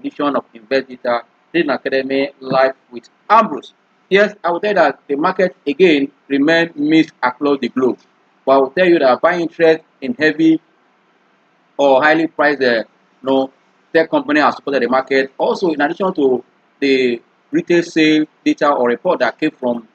edition of Investdata Trading Academy live with Ambrose. Yes, I will tell you that the market again remain mixed across the globe. But I will tell you that buying interest in heavy or highly priced tech company has supported the market. Also, in addition to the retail sale data or report that came from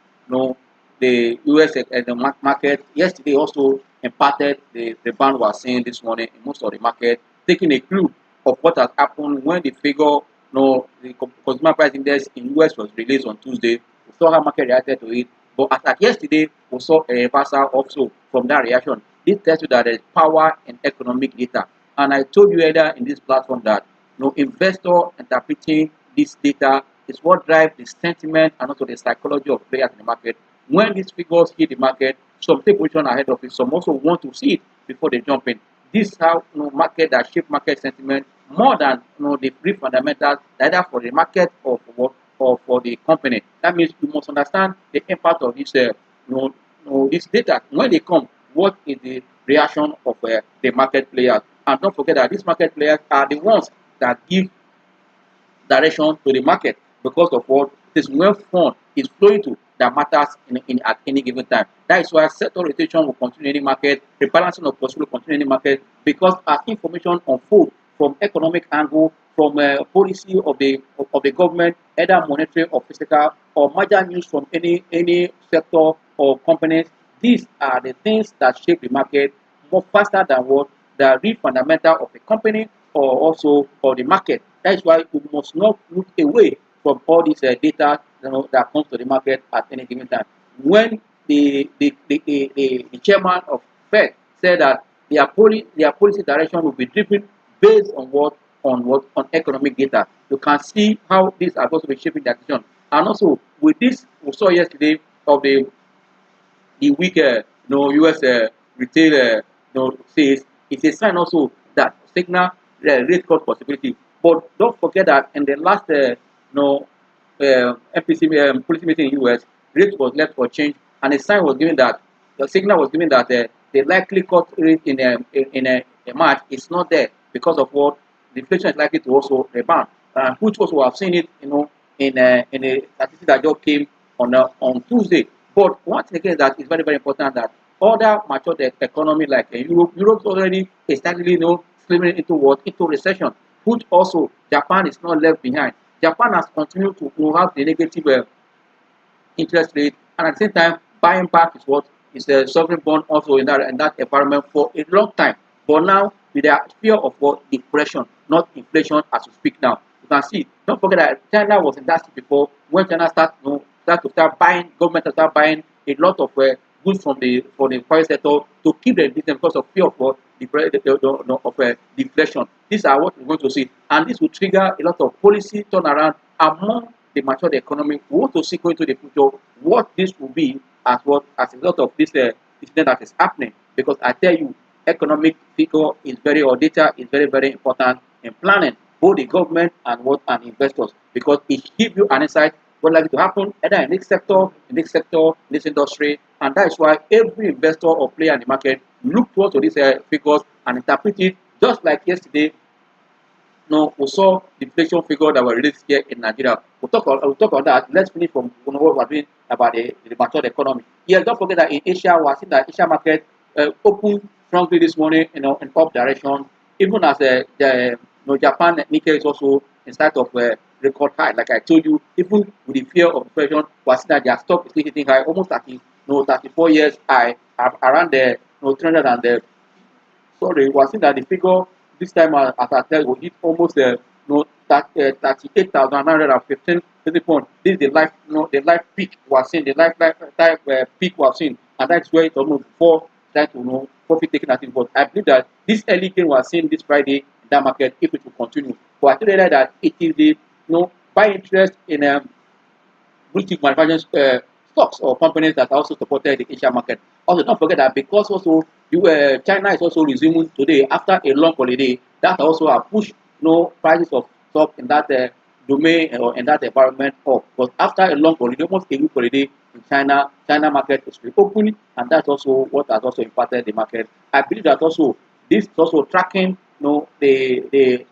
the US and the market yesterday also impacted the rebound we are seeing this morning in most of the market, taking a clue of what has happened when the figure, the consumer price index in US was released on Tuesday. We saw how market reacted to it. But as at yesterday, we saw a reversal also from that reaction. This tells you that there is power in economic data. And I told you earlier in this platform that investor interpreting this data is what drives the sentiment and also the psychology of players in the market. When these figures hit the market, some take position ahead of it, some also want to see it before they jump in. This is how market that shape market sentiment more than the brief fundamentals, either for the market or for what or for the company. That means you must understand the impact of this this data when they come. What is the reaction of the market players? And don't forget that these market players are the ones that give direction to the market because of what it is where fund is flowing to that matters at any given time. That is why sector rotation will continue in the market, rebalancing of portfolio will continue in the market because as information unfolds from economic angle, from policy of the government, either monetary or physical, or major news from any sector or companies, these are the things that shape the market more faster than what the real fundamental of the company or also for the market. That is why we must not look away from all this data that comes to the market at any given time. When the chairman of Fed said that their policy direction will be driven based on on economic data, you can see how these are going to be shaping the decision. And also with this, we saw yesterday of the weak US retail sales, it's a sign also that signal rate cut possibility. But don't forget that in the last MPC policy meeting in US, rate was left for change, and a sign was given that the signal was given that the likely cut rate in March is not there because of what the inflation is likely to also rebound, which also have seen it in a statistic that just came on Tuesday. But one thing again that is very, very important that other mature economy like Europe already is starting, slipping into what? Into recession, which also Japan is not left behind. Japan has continued to have the negative interest rate, and at the same time, buying back is what is a sovereign bond also in that environment for a long time. But now, with the fear of what depression, not inflation as we speak now, you can see. Don't forget that China was in that state before when China start buying, government start buying a lot of goods from the private sector to keep them business because of fear of what deflation. These are what we're going to see, and this will trigger a lot of policy turnaround among the matured economy. We want to see going to the future what this will be as a result of this incident that is happening. Because I tell you, economic figure is or data is very, very important in planning both the government and investors because it gives you an insight what likely to happen either in this industry, and that is why every investor or player in the market look towards these figures and interpret it just like yesterday. We saw the inflation figure that were released here in Nigeria. We'll talk on that. Let's finish from what we're doing about the matured economy. Yeah, don't forget that in Asia, we're seeing that Asia market opened strongly this morning, in up direction. Even as the Japan Nikkei is also in sight of record high. Like I told you, even with the fear of inflation, we're seeing that their stock is still hitting high, almost 34 years high, around the 300 and the sorry, we're seeing that the figure this time as I tell will hit almost 38,915 basis points. This is the life peak we are seeing, the life peak we have seen, and that's where it's almost before trying to profit taking at it. But I believe that this early gain we are seeing this Friday in that market, if it will continue. But I tell you that it is the buy interest in blue chip manufacturing stocks or companies that also supported the Asia market. Also, don't forget that because also China is also resuming today after a long holiday. That also have pushed prices of stock in that domain or in that environment up. But after a long holiday, almost a week holiday in China market is reopening, and that's also what has also impacted the market. I believe that also this is also tracking the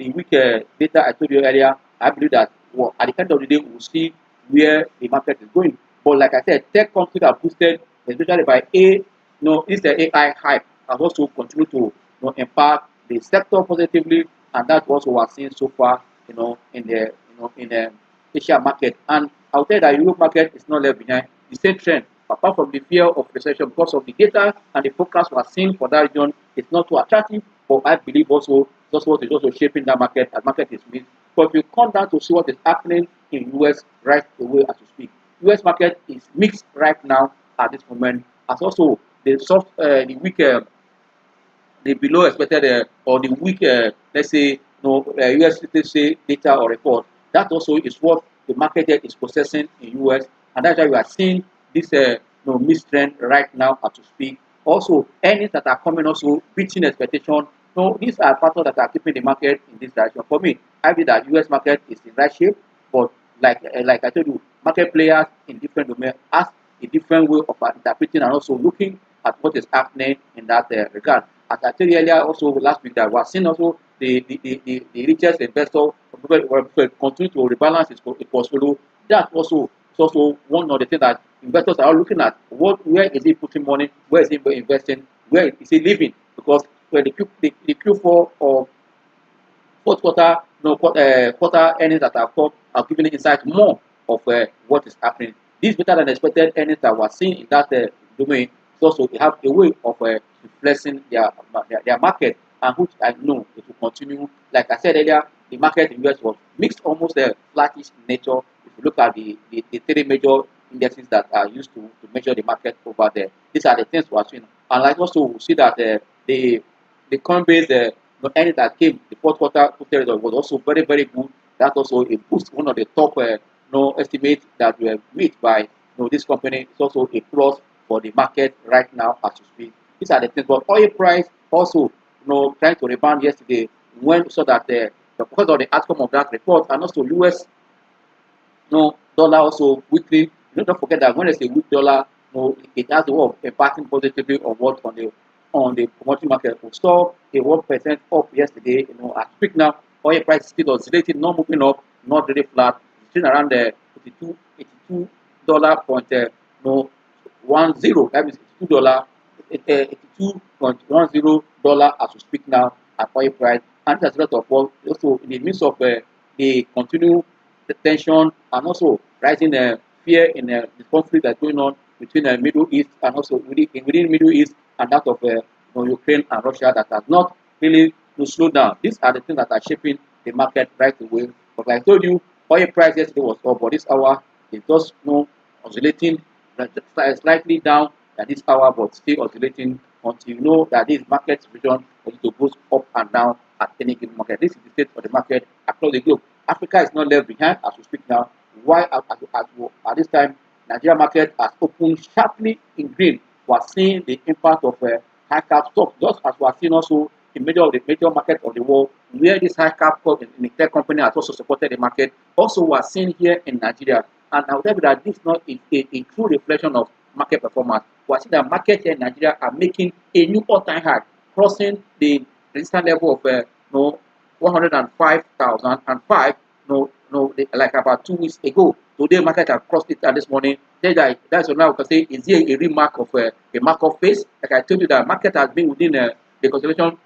the weak data I told you earlier, I believe that well, at the end of the day, we'll see where the market is going. But like I said, tech companies are boosted, especially by this AI hype, has also continued to impact the sector positively, and that's what we are seeing so far, in the Asia market. And I'll tell you that Europe market is not left behind. The same trend, apart from the fear of recession because of the data and the forecast we are seeing for that region, it's not too attractive. But I believe also that's what is also shaping that market. That market is mixed. But if you come down to see what is happening in US right away as we speak, US market is mixed right now at this moment. As also the weak the below expected or the weak, let's say, US say data or report. That also is what the market is processing in US, and that's why we are seeing this mixed trend right now as we speak. Also, earnings that are coming also beating expectation. So these are factors that are keeping the market in this direction. For me, I believe that US market is in right shape, but like I told you, market players in different domains has a different way of interpreting and also looking at what is happening in that regard. As I told you earlier, also last week, that we are seeing also the richest investor continue to rebalance his portfolio. That also is also one of the things that investors are looking at. Where is he putting money? Where is he investing? Where is he living? Because when the Q4 or fourth quarter, quarter earnings that have come are giving insight more of what is happening. These better than expected earnings that we're seeing in that domain is also have a way of influencing their market, and which I know it will continue. Like I said earlier, the market in US was mixed, almost flattish in nature. If you look at the three major indexes that are used to measure the market over there, these are the things we're seeing. And like also we see that the Coinbase earnings that came the fourth quarter result was also very, very good. That also a boost, one of the top estimates that were made by this company. It's also a plus for the market right now as we speak. These are the things. But oil price also trying to rebound yesterday when we saw that because of the outcome of that report, and also US dollar also weekly. Don't forget that when there's a weak dollar, it has a way of impacting positively on what on the commodity market. We saw a 1% up yesterday. At peak now, oil price is still oscillating, not moving up, not really flat. It's still around the $82 point 10. That means $82.10 as we speak now at oil price. And there's a lot of work also in the midst of the continued tension and also rising fear in the conflict that's going on between the Middle East and also within Middle East and that of Ukraine and Russia that has not really slowed down. These are the things that are shaping the market right away. But like I told you, oil price yesterday was up, but this hour is just oscillating slightly down at this hour, but still oscillating until you know that this market region is to go up and down at any given market. This is the state of the market across the globe. Africa is not left behind as we speak now. Why at this time Nigeria market has opened sharply in green. We are seeing the impact of high cap stocks, just as we are seeing also in major market of the world, where this high cap stock in the tech company has also supported the market. Also, we are seeing here in Nigeria, and I will tell you that this is not a true reflection of market performance. We are seeing that market here in Nigeria are making a new all-time high, crossing the resistance level of 105,005. Like about 2 weeks ago. Today, market have crossed it this morning. That's what now we can say, is here a remark of a mark-up phase? Like I told you, that market has been within the consolidation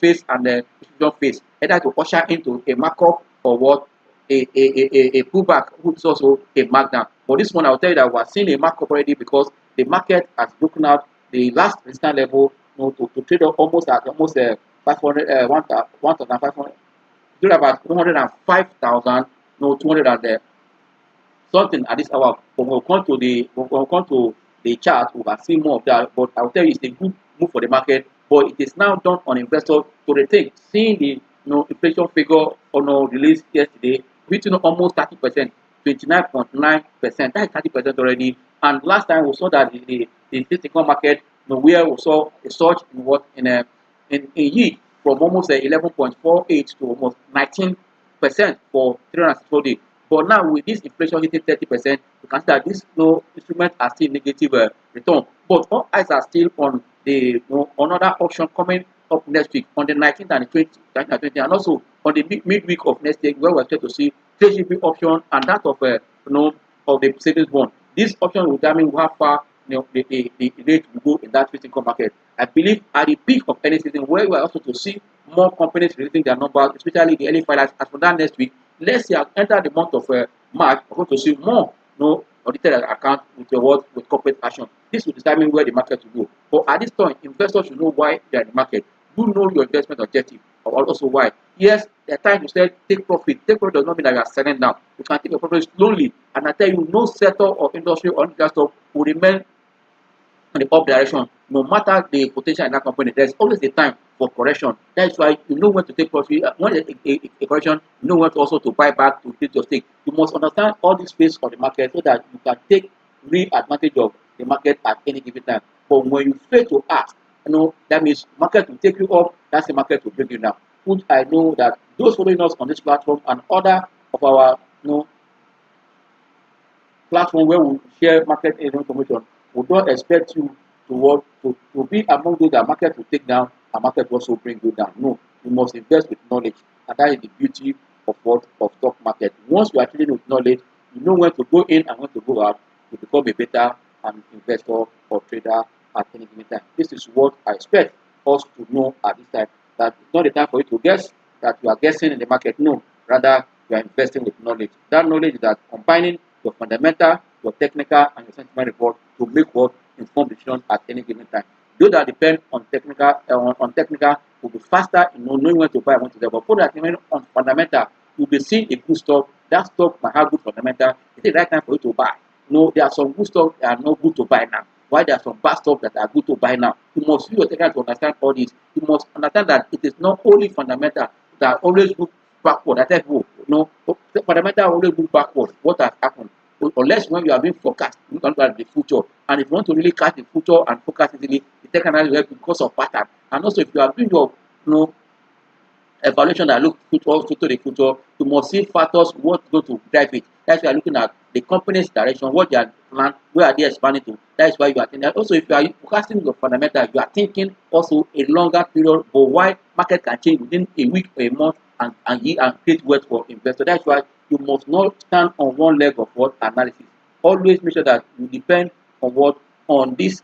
phase and the distribution phase, either to usher into a markup or what a pullback, which is also a markdown. But this one, I'll tell you that we're seeing a markup already because the market has broken out the last resistance level to trade up almost at 500, 1,500. Still about 105,000, 200 and something at this hour. But when we come to the chart, we can see more of that. But I'll tell you, it's a good move for the market. But it is now done on investors to rethink. Seeing the inflation figure released yesterday, reaching almost 30%, 29.9%. That is 30% already. And last time we saw that the fixed income market, where we saw a surge in yield from almost 11.48 to almost 19% for 364 days. But now with this inflation hitting 30%, you can see that these instruments are still negative return. But all eyes are still on the another auction coming up next week on the 19th and the 20th, and also on the midweek of next week, where we're expect to see treasury option and that of of the savings bond. This option will determine how far the rate will go in that fixed income market. I believe at the peak of any season, where we are also to see more companies releasing their numbers, especially the early filers. As for that next week, let's say enter the month of March, we're going to see more audited account with the word with corporate action. This will determine where the market will go. But at this point, investors should know why they are in the market. You know your investment objective, or also why. Yes, there are times you say take profit. Take profit does not mean that you are selling now. You can take your profit slowly, and I tell you, no sector or industry or industry will remain in the up direction, no matter the potential in that company. There's always a time for correction. That's why you know when to take profit. When a correction, you know when to also to buy back to increase your stake. You must understand all these phases of the market so that you can take real advantage of the market at any given time. But when you fail to act, that means market will take you up. That's the market will bring you down. Which I know that those following us on this platform and other of our platform where we share market information, we don't expect you to be among those that market will take down and market will also bring you down. No, you must invest with knowledge, and that is the beauty of stock market. Once you are trading with knowledge, you know when to go in and when to go out to become a better investor or trader at any given time. This is what I expect us to know at this time. That it's not the time for you to guess, that you are guessing in the market. No, rather you are investing with knowledge. That knowledge is that combining your fundamental, your technical, and your sentiment report to make what informed decisions at any given time. Those that depend on technical will be faster in knowing when to buy and when to sell. But for that depend on fundamental, you'll be seeing a good stock. That stock might have good fundamental. It's the right time for you to buy. No, there are some good stocks that are not good to buy now. Why there are some bad stocks that are good to buy now? You must use your technical to understand all this. You must understand that it is not only fundamental that always look backward. I tell you, fundamental always look backward. What has happened? Unless when you are being forecast, you can look at the future. And if you want to really catch the future and focus easily, the technical will help because of pattern. And also, if you are doing your evaluation that look to the future, you must see factors what going to drive it. That's why you are looking at the company's direction, what they are planned, where are they expanding to. That is why you are thinking. Also, if you are forecasting your fundamental, you are thinking also a longer period, but why market can change within a week or a month and create wealth for investors. That's why you must not stand on one leg of what analysis. Always make sure that you depend on this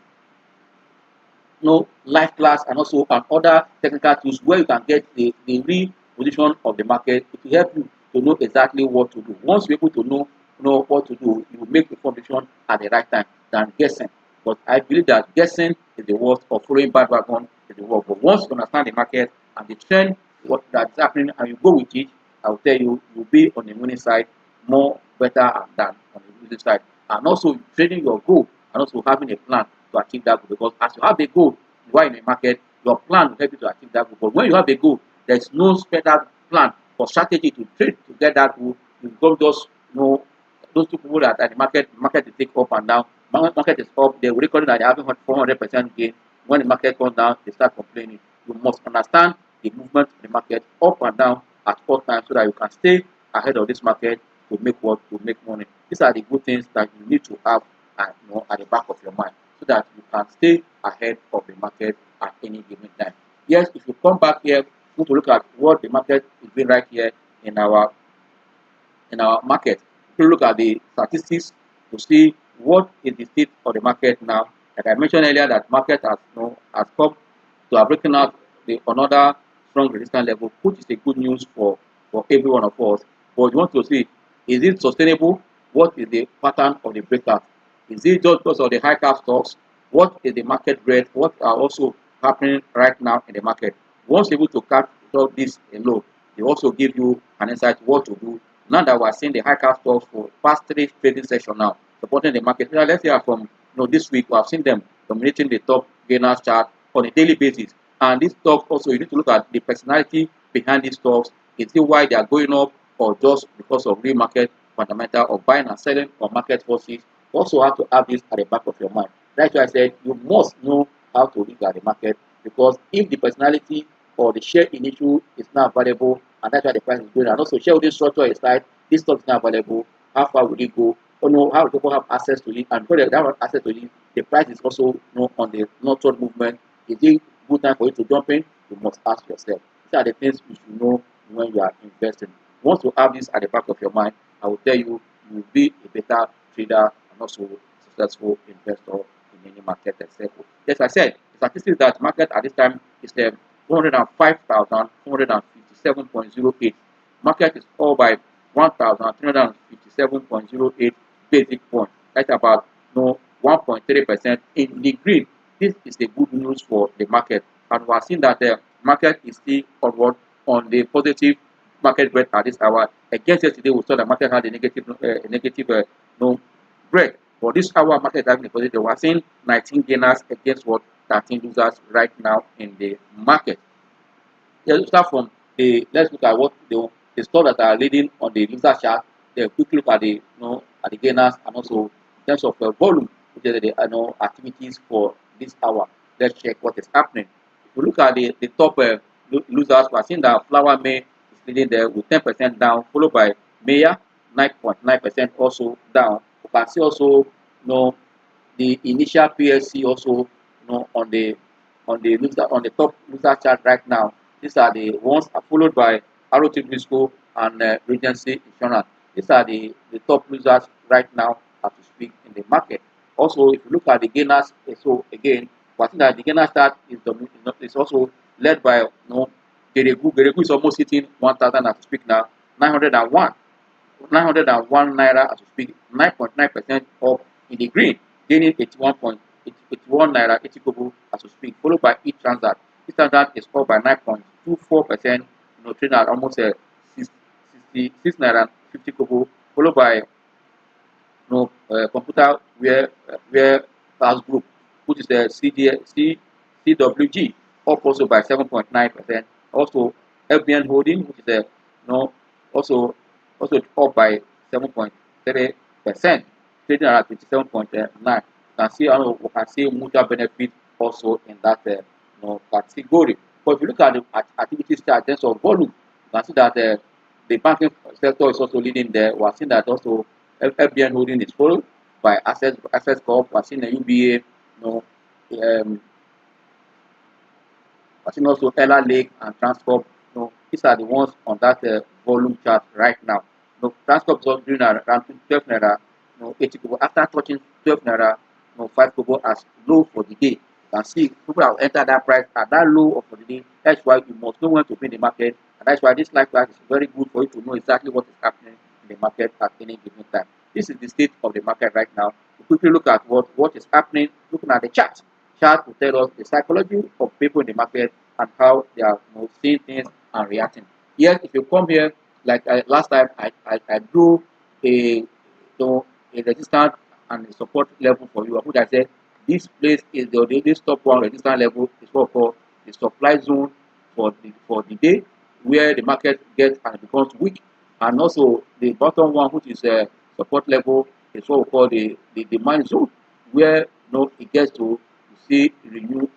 life class and also on other technical tools where you can get the real position of the market. It will help you to know exactly what to do. Once you're able to know what to do, you will make the formation at the right time than guessing. But I believe that guessing is the worst, or following bad wagon is the worst. But once you understand the market and the trend, what that's happening, and you go with it, I will tell you, you'll be on the winning side more better than on the losing side. And also trading your goal and also having a plan to achieve that goal. Because as you have a goal, you are in the market, your plan will help you to achieve that goal. But when you have a goal, there's no special plan or strategy to trade to get that goal. You don't just those two people that are in the market will take up and down. Market is up, they will record that they are having 400% gain. When the market comes down, they start complaining. You must understand the movement of the market up and down at all times so that you can stay ahead of this market to make money. These are the good things that you need to have at the back of your mind so that you can stay ahead of the market at any given time. Yes, if you come back here, you need to look at what the market is doing right here in our market. If you look at the statistics to see what is the state of the market now. Like I mentioned earlier, that market has come to breaking out another strong resistance level, which is a good news for every one of us. But you want to see, is it sustainable? What is the pattern of the breakout? Is it just because of the high cap stocks? What is the market rate? What are also happening right now in the market? Once you're able to catch this alone, they also give you an insight what to do. Now that we're seeing the high cap stocks for past 3 trading sessions now, supporting the market. Now let's say from this week, we have seen them dominating the top gainers chart on a daily basis. And these stocks also, you need to look at the personality behind these stocks. Is it why they are going up, or just because of real market fundamental of buying and selling or market forces? Also have to have this at the back of your mind. That's why I said you must know how to look at the market, because if the personality or the share in issue is not available, and that's why the price is going, and also shareholding structure aside, this stock is not available, how far will it go? How do people have access to it? And because they have access to it, the price is also on the northward movement. Is it good time for you to jump in? you must ask yourself. These are the things you should know when you are investing. Once you have this at the back of your mind, I will tell you, you will be a better trader and also successful investor in any market cycle. Yes, I said the statistics that market at this time is 105,457.08. Market is all by 1,357.08 basic points. That's about 1.3% in the green. This is the good news for the market, and we are seeing that the market is still onward on the positive market break at this hour. Against yesterday, we saw the market had a negative break. For this hour, market is having a positive. We are seeing 19 gainers against 13 losers right now in the market. Let's start from let's look at what the stocks that are leading on the loser chart. Then quick look at the gainers, and also in terms of volume, which is the activities for this hour. Let's check what is happening. If we look at the top losers, we are seeing that Flower May is leading there with 10% down, followed by Maya 9.9% also down. You can see also the initial PLC also on the top loser chart right now. These are the ones followed by ROT Briscoe and Regency Insurance. These are the top losers right now as we speak in the market. Also, if you look at the gainers, so again, I think that the gainer start is also led by Geregu. Geregu is almost hitting 1,000 as we speak now, 901. 901 naira as we speak, 9.9% up in the green, gaining 81 naira 80 kobo as we speak, followed by each transact. Each transact is up by 9.24%, trading at almost 66 naira 50 kobo, followed by computer where class group, which is the CWG, up also by 7.9%. Also, FBN holding, which is the also up by 7.3%, trading at 27.9. We can see mutual benefit also in that category. But if you look at the activities chart in terms of volume, you can see that the banking sector is also leading there. We are seeing that also FBN holding is followed by Access Corp. We are seeing the UBA, we are seeing also Ella Lake and Transcorp. These are the ones on that volume chart right now. Transcorp is also doing around 12 naira, 80 kobo. After touching 12 naira, 5 kobo as low for the day. You can see people have entered that price at that low for the day. That's why you must know when to be in the market, and that's why this live class is very good for you to know exactly what is happening in the market at any given time. This is the state of the market right now. We quickly look at what is happening. Looking at the chart. Chart will tell us the psychology of people in the market and how they are seeing things and reacting. Yet, if you come here, like last time, I drew a resistance and a support level for you. I said this place is this top one resistance level is what we call the supply zone for the day, where the market gets and becomes weak, and also the bottom one, which is a support level, is what we call the demand zone, where it gets to see renewed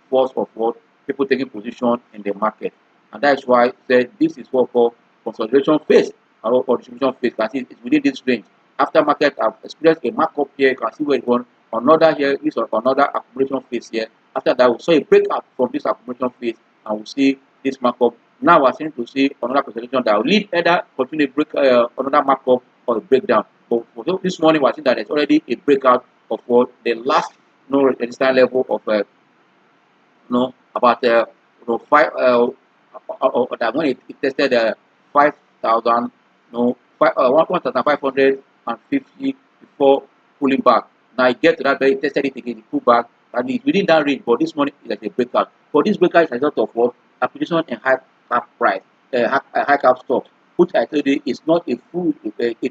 force of what people taking position in the market. And that's why I said this is what we call consolidation phase or distribution phase. You can see it's within this range. After market have experienced a markup here, you can see where it's going. Another here is another accumulation phase here. After that, we saw a breakout from this accumulation phase, and we see this markup. Now we're seeing to see another consolidation that will lead either continue to break another markup or a breakdown. But for this morning, we're seeing that there's already a breakout of what the last resistance level of about five that when it tested 5,000 1,550 before pulling back. Now it get to that very tested it again, it pull back, and it's within that range. But this morning is like a breakout. For this breakout is a result of what application and high cap price, high cap stocks, which I told you is not a true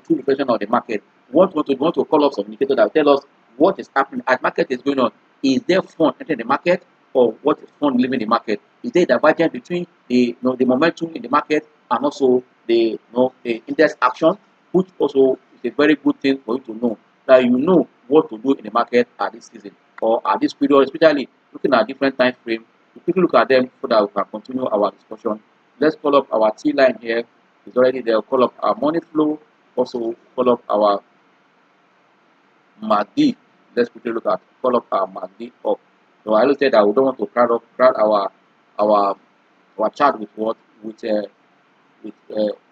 reflection of the market. Want to call up some indicator that will tell us what is happening as market is going on. Is there fund entering the market, or what is fund leaving the market? Is there a divergence between the momentum in the market and also the index action, which also is a very good thing for you to know, that you know what to do in the market at this season or at this period, especially looking at different time frame. We quickly look at them so that we can continue our discussion. Let's call up our T line here. It's already there. Call up our money flow. Also call up our MACD. Let's quickly look at call up our MACD up. So I will say that we don't want to crowd our chart with what with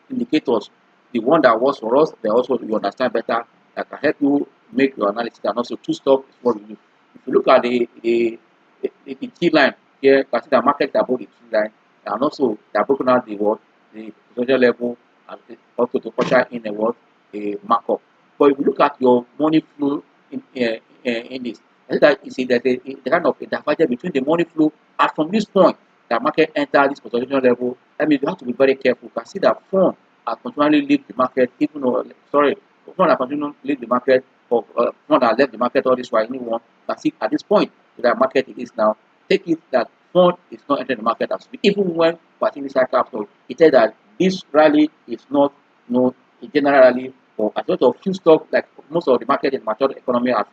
indicators. The one that works for us, they also you understand better, that can help you make your analysis, and also two stop is what we do. If you look at the T line here, you can see the market above the T line, and also they are broken out the potential level, and also to usher in a markup. But if you look at your money flow in this, I think that you see that the kind of a divergence between the money flow, and from this point the market enter this consolidation level. That means you have to be very careful. You can see that fund are continually leave the market, even though fund are continuing to leave the market, or fund are left the market all this while anyone can see at this point that market it is now. Take it that fund is not entering the market as we, even when we are seeing this high capital. It said that this rally is not a general rally, or a lot of few stocks like most of the market in mature economy has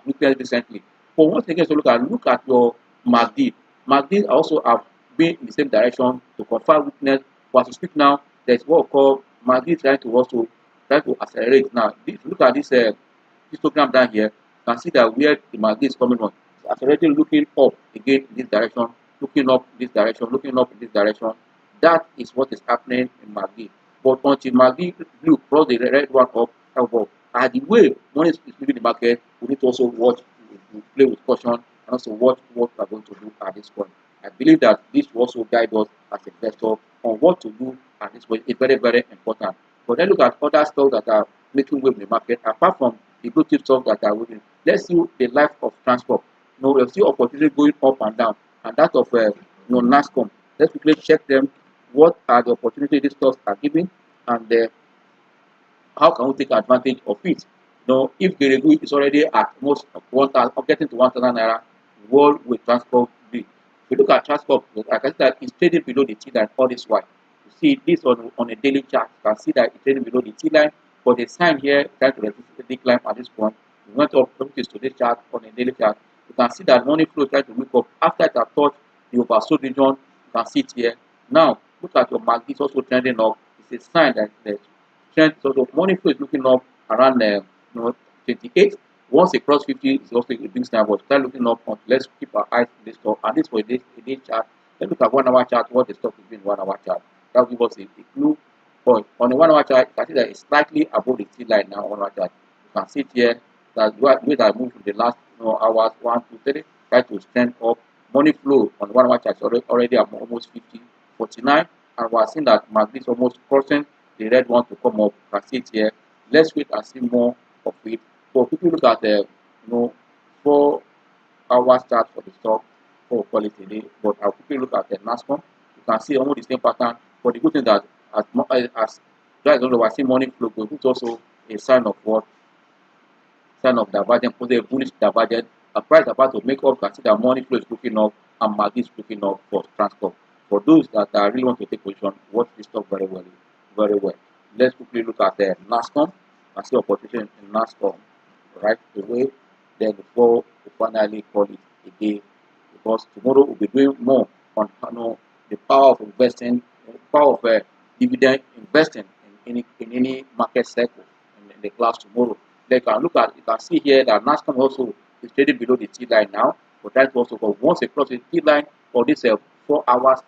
witnessed recently. But once again, so look at your MACD. MACD also have been in the same direction to confirm weakness. But as we speak now, there's what we call MACD trying to accelerate now. If you look at this histogram down here, you can see that where the MACD is coming from. It's accelerating, looking up again in this direction, looking up in this direction, looking up in this direction. That is what is happening in MACD. But until MACD blue cross the red one up above, and the way money is leaving the market, we need to also watch, to play with caution, and also watch what we are going to do at this point. I believe that this will also guide us as investors on what to do at this point. It's very, very important. But then look at other stocks that are making wave in the market, apart from the blue chip stocks that are waving. Let's see the life of transport. We'll see opportunity going up and down, and that of NASCOM. Let's quickly check them. What are the opportunities these stocks are giving, and how can we take advantage of it? If the regu is already at most 1,000, getting to 1,000 naira, what will transport be? If you look at transport, I can see that it's trading below the T line all this while. You see this on a daily chart, you can see that it's trading below the T line, but the sign here trying to resist the decline at this point. We went up to this chart on a daily chart. You can see that money flow trying to wake up after it has touched the oversold region. You can see it here. Now look at your market, it's also trending up. It's a sign that the trend, so the money flow is looking up around 28. Once it cross 50, it's also a big sign. But start looking up. Let's keep our eyes on this stock. And this for a day chart. Let's look at 1 hour chart. What the stock is doing 1 hour chart. That will give us a clue point. On the 1 hour chart, you can see that it's slightly above the T line now. 1 hour chart. You can see it here that we have moved from the last hours 1, 2, 3. Try to stand up. Money flow on the 1 hour chart is already at almost 50, 49, and we are seeing that MACD is almost crossing the red one to come up. You can see it here. Let's wait and see more of it. So if you look at the 4 hour chart for the stock, for quality today, but I'll quickly look at the NASCOM. You can see almost the same pattern. But the good thing that as guys don't know, I see money flow, but it's also a sign of what? Sign of divergence, a bullish divergence. A price about to make up, consider money flow is looking up and market is looking up for transport. For those that really want to take position, watch this stock very well, very well. Let's quickly look at the NASCOM. I see opportunity in NASCOM right away. Then before we finally call it a day, because tomorrow we'll be doing more on the power of investing, the power of dividend investing in any market cycle in the class tomorrow. They can look at, you can see here that NASCOM also is trading below the T line now, but that's also because once it crosses the T line for this 4 hours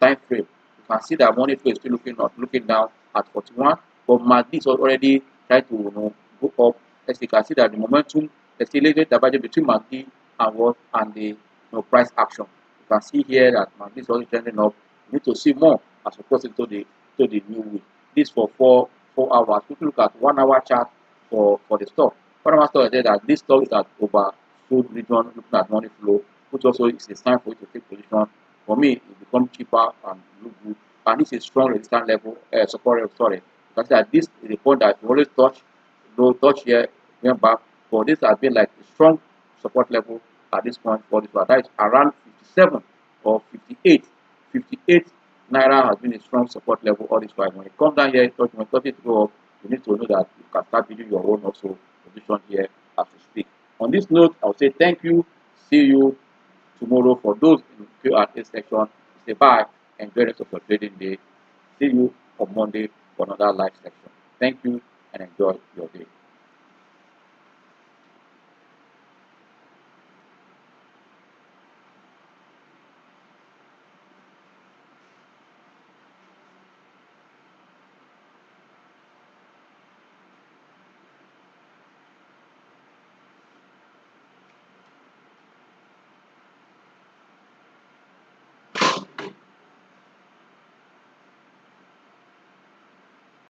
time frame, you can see that money flow is still looking down at 41, but MACD is already trying to go up. As you can see that the momentum accelerated the budget between MACD and what and the price action. You can see here that MACD is already trending up. You need to see more as we cross into the new week. This for 4 hours. If you look at 1 hour chart for the stock. 1 hour stock is that this stock is at oversold region, looking at money flow, which also is a sign for you to take position. For me, it becomes cheaper and look good. And this is strong resistance level, support level, sorry. You can see that this is the point that you always touch here, went back. But this has been like a strong support level at this point for this one. That is around 57 or 58. 58 naira has been a strong support level all this while. When it comes down here, when it touches to go up, you need to know that you can start building your own also position here as we speak. On this note, I'll say thank you. See you tomorrow. For those in the Q&A section, say bye. Enjoy the rest of your trading day. See you on Monday for another live section. Thank you and enjoy your day.